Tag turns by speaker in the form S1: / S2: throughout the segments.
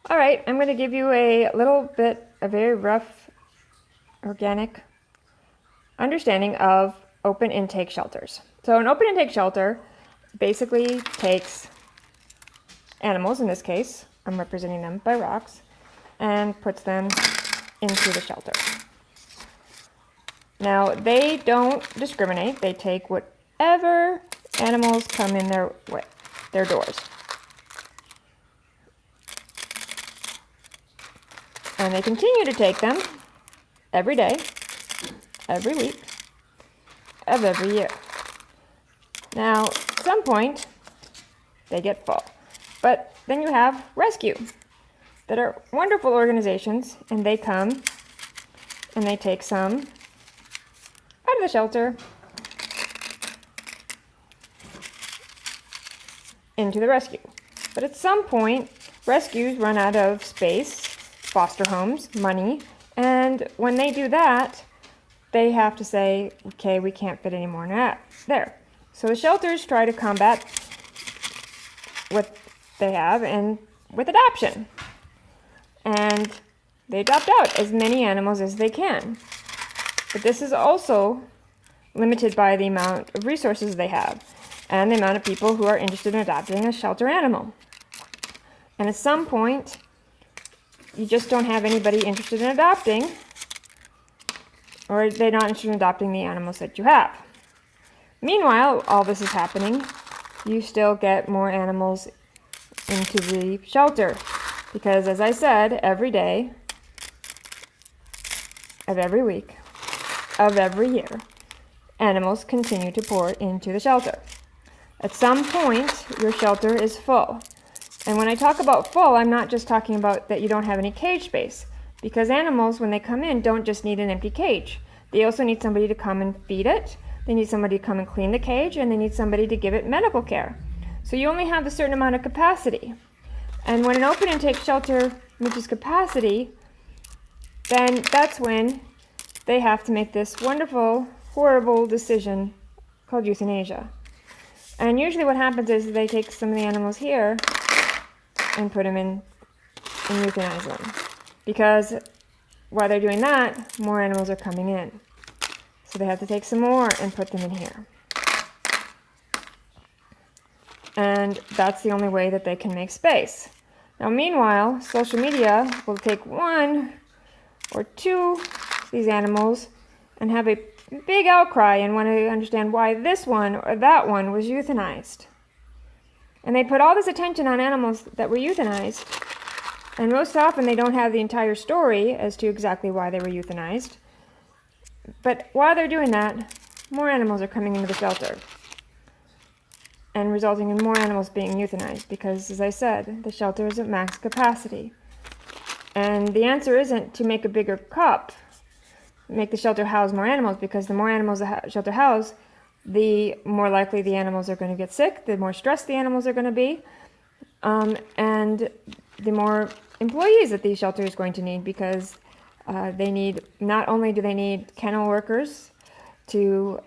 S1: All right, I'm going to give you a little bit, a very rough, organic understanding of open intake shelters. So an open intake shelter basically takes animals, in this case, I'm representing them by rocks, and puts them into the shelter. Now, they don't discriminate. They take whatever animals come in their way, their doors. And they continue to take them every day, every week, of every year. Now, at some point, they get full. But then you have rescue that are wonderful organizations, and they come and they take some out of the shelter into the rescue. But at some point, rescues run out of space, foster homes, money, and when they do that, they have to say, okay, we can't fit any more there. So the shelters try to combat what they have and with adoption. And they adopt out as many animals as they can. But this is also limited by the amount of resources they have and the amount of people who are interested in adopting a shelter animal. And at some point, you just don't have anybody interested in adopting, or they're not interested in adopting the animals that you have. Meanwhile, all this is happening, you still get more animals into the shelter. Because as I said, every day of every week of every year, animals continue to pour into the shelter. At some point, your shelter is full. And when I talk about full, I'm not just talking about that you don't have any cage space. Because animals, when they come in, don't just need an empty cage. They also need somebody to come and feed it. They need somebody to come and clean the cage, and they need somebody to give it medical care. So you only have a certain amount of capacity. And when an open intake shelter reaches capacity, then that's when they have to make this wonderful, horrible decision called euthanasia. And usually what happens is they take some of the animals here and put them in and euthanize them. Because while they're doing that, more animals are coming in. So they have to take some more and put them in here. And that's the only way that they can make space. Now, meanwhile, social media will take one or two of these animals and have a big outcry and want to understand why this one or that one was euthanized. And they put all this attention on animals that were euthanized, and most often they don't have the entire story as to exactly why they were euthanized. But while they're doing that, more animals are coming into the shelter and resulting in more animals being euthanized because, as I said, the shelter is at max capacity. And the answer isn't to make a bigger cup, make the shelter house more animals, because the more animals the shelter house, the more likely the animals are going to get sick, the more stressed the animals are going to be, and the more employees that the shelter is going to need, because they need, not only do they need kennel workers to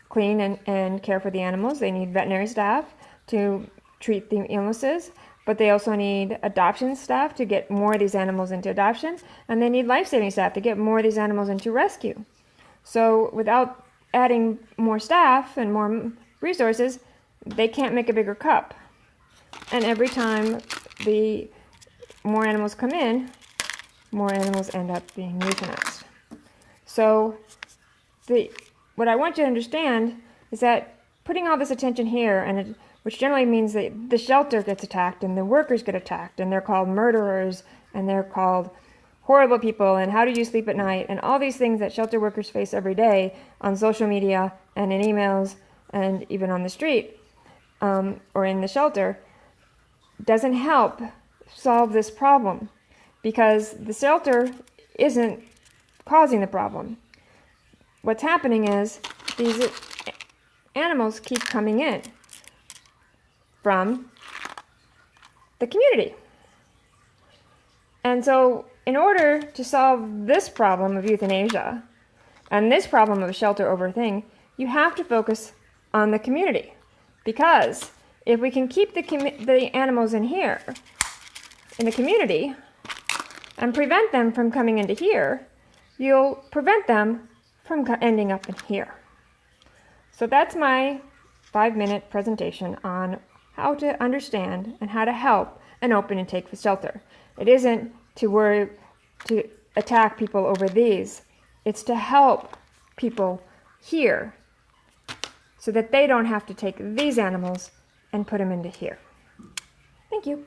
S1: clean and care for the animals, they need veterinary staff to treat the illnesses, but they also need adoption staff to get more of these animals into adoption, and they need life-saving staff to get more of these animals into rescue. So without adding more staff and more resources, they can't make a bigger cup. And every time the more animals come in, more animals end up being euthanized. So what I want you to understand is that putting all this attention here, and which generally means that the shelter gets attacked and the workers get attacked and they're called murderers and they're called horrible people and how do you sleep at night and all these things that shelter workers face every day on social media and in emails and even on the street or in the shelter, doesn't help solve this problem, because the shelter isn't causing the problem. What's happening is these animals keep coming in from the community. And so in order to solve this problem of euthanasia and this problem of a shelter over thing, you have to focus on the community. Because if we can keep the animals in here, in the community and prevent them from coming into here, you'll prevent them from ending up in here. So that's my 5-minute presentation on how to understand and how to help an open intake shelter. It isn't to worry to attack people over these. It's to help people here so that they don't have to take these animals and put them into here. Thank you.